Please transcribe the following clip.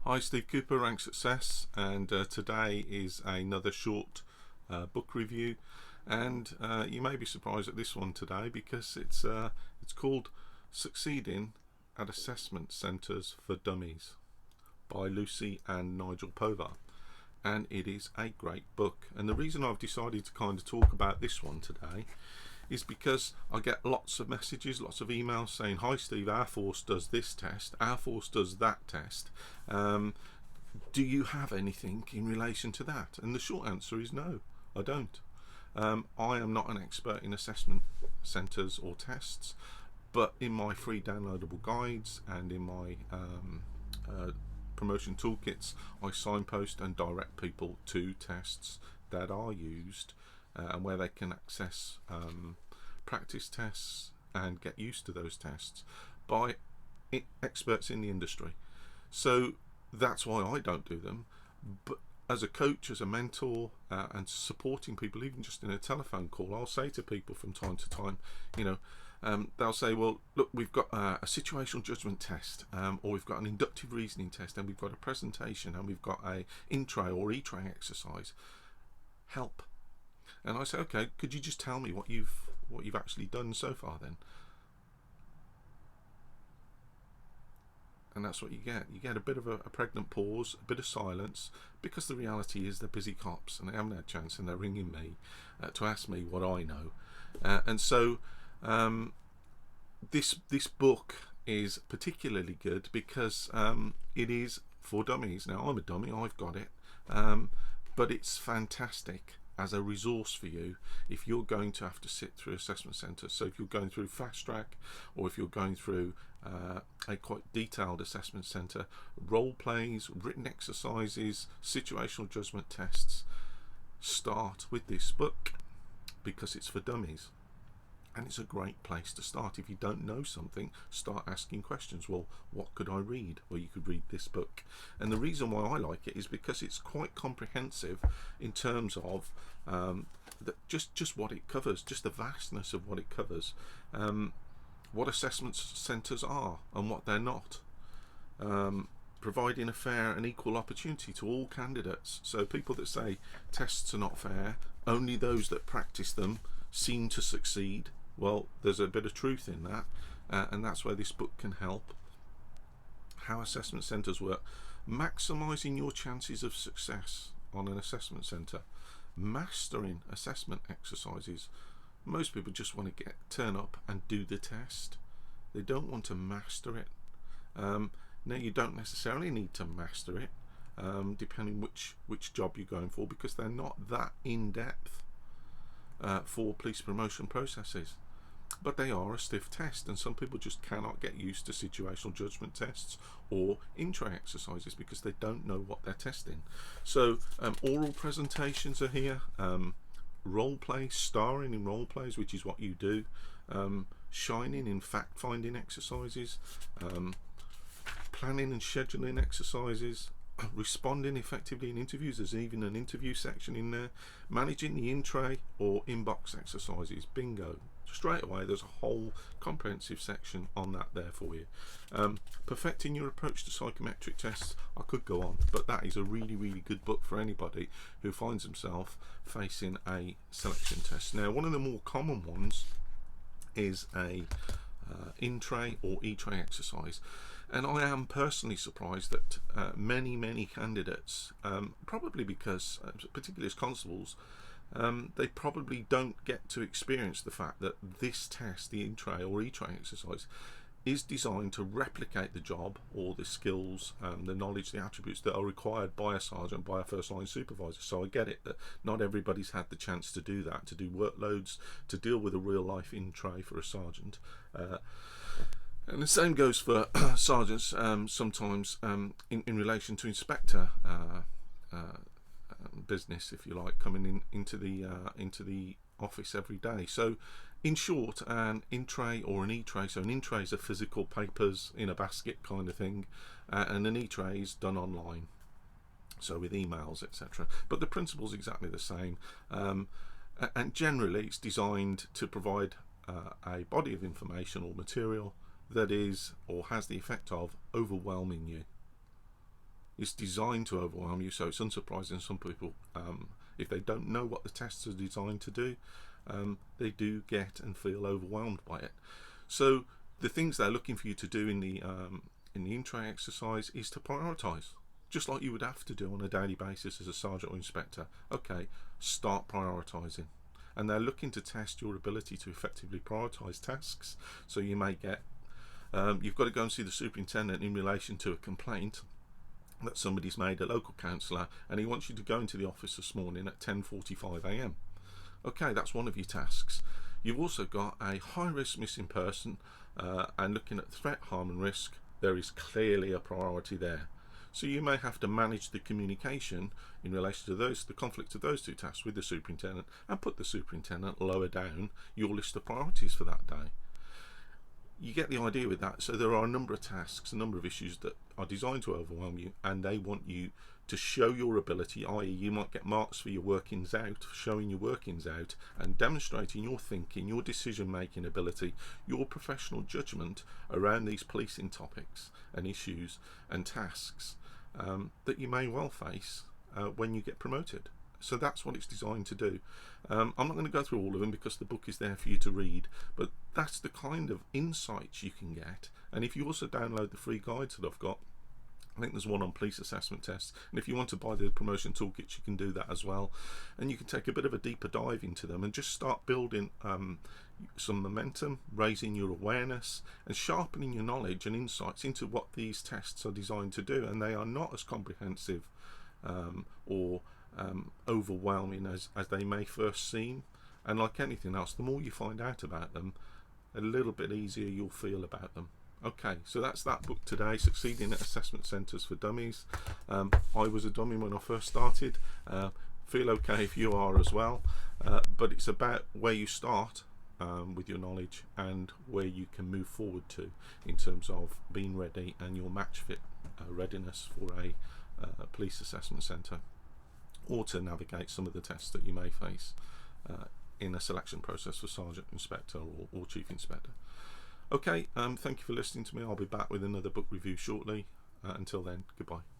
Hi, Steve Cooper, Rank Success, and today is another short book review. And you may be surprised at this one today because it's called Succeeding at Assessment Centres for Dummies by Lucy and Nigel Povar, and it is a great book. And the reason I've decided to kind of talk about this one today is because I get lots of messages, lots of emails saying, "Hi Steve, our force does this test, our force does that test. Do you have anything in relation to that?" And the short answer is no, I don't. I am not an expert in assessment centres or tests, but in my free downloadable guides and in my promotion toolkits, I signpost and direct people to tests that are used and where they can access practice tests and get used to those tests by experts in the industry. So that's why I don't do them. But as a coach, as a mentor, and supporting people, even just in a telephone call, I'll say to people from time to time, they'll say, "Well, look, we've got a situational judgment test, or we've got an inductive reasoning test, and we've got a presentation, and we've got a in-tray or e-tray exercise. Help." And I say, "Okay, could you just tell me what you've actually done so far then?" And that's what you get. You get a bit of a pregnant pause, a bit of silence, because the reality is they're busy cops and they haven't had a chance, and they're ringing me to ask me what I know. And so this book is particularly good because it is for dummies. Now, I'm a dummy, I've got it, but it's fantastic as a resource for you if you're going to have to sit through assessment centres. So if you're going through fast track, or if you're going through a quite detailed assessment centre, role plays, written exercises, situational judgment tests, start with this book because it's for dummies. And it's a great place to start. If you don't know something, start asking questions. Well, what could I read? Well, you could read this book. And the reason why I like it is because it's quite comprehensive in terms of just what it covers, just the vastness of what it covers, what assessment centres are and what they're not, providing a fair and equal opportunity to all candidates. So people that say tests are not fair, only those that practice them seem to succeed. Well, there's a bit of truth in that, and that's where this book can help. How assessment centres work, maximising your chances of success on an assessment centre, mastering assessment exercises. Most people just want to turn up and do the test. They don't want to master it. Now, you don't necessarily need to master it, depending which job you're going for, because they're not that in-depth for police promotion processes. But they are a stiff test, and some people just cannot get used to situational judgment tests or in-tray exercises because they don't know what they're testing. So oral presentations are here, role play, starring in role plays, which is what you do, shining in fact-finding exercises, planning and scheduling exercises, responding effectively in interviews. There's even an interview section in there, managing the in-tray or inbox exercises. Bingo. Straight away there's a whole comprehensive section on that there for you. Perfecting your approach to psychometric tests. I could go on, but that is a really good book for anybody who finds himself facing a selection test. Now, one of the more common ones is a in-tray or e-tray exercise, and I am personally surprised that many candidates, probably because particularly as constables, they probably don't get to experience the fact that this test, the in-tray or e-tray exercise, is designed to replicate the job or the skills, the knowledge, the attributes that are required by a sergeant, by a first line supervisor. So I get it that not everybody's had the chance to do that, to do workloads, to deal with a real life in-tray for a sergeant. And the same goes for sergeants, sometimes in relation to inspector business, if you like, coming into the office every day. So in short, an in-tray or an e-tray, so an in-tray is a physical papers in a basket kind of thing, and an e-tray is done online, so with emails, etc. But the principle's exactly the same, and generally it's designed to provide a body of information or material that is or has the effect of overwhelming you. It's designed to overwhelm you, so it's unsurprising some people, if they don't know what the tests are designed to do, they do get and feel overwhelmed by it. So the things they're looking for you to do in the in-tray exercise is to prioritise, just like you would have to do on a daily basis as a sergeant or inspector. Okay, start prioritising. And they're looking to test your ability to effectively prioritise tasks. So you may get, you've got to go and see the superintendent in relation to a complaint that somebody's made, a local councillor, and he wants you to go into the office this morning at 10:45 a.m. Okay, that's one of your tasks. You've also got a high-risk missing person, and looking at threat, harm and risk, there is clearly a priority there. So you may have to manage the communication in relation to the conflict of those two tasks with the superintendent, and put the superintendent lower down your list of priorities for that day. You get the idea with that. So there are a number of tasks, a number of issues that are designed to overwhelm you, and they want you to show your ability, i.e. you might get marks for your workings out, showing your workings out and demonstrating your thinking, your decision making ability, your professional judgment around these policing topics and issues and tasks that you may well face when you get promoted. So that's what it's designed to do. I'm not going to go through all of them because the book is there for you to read, but that's the kind of insights you can get. And if you also download the free guides that I've got, I think there's one on police assessment tests, and if you want to buy the promotion toolkits, you can do that as well, and you can take a bit of a deeper dive into them and just start building some momentum, raising your awareness and sharpening your knowledge and insights into what these tests are designed to do. And they are not as comprehensive or overwhelming as they may first seem, and like anything else, the more you find out about them, a little bit easier you'll feel about them. Okay, so that's that book today, Succeeding at Assessment Centres for Dummies. I was a dummy when I first started, feel okay if you are as well, but it's about where you start with your knowledge and where you can move forward to in terms of being ready and your match fit readiness for a police assessment centre, or to navigate some of the tests that you may face in a selection process for sergeant, inspector or chief inspector. Okay, thank you for listening to me. I'll be back with another book review shortly. Until then, goodbye.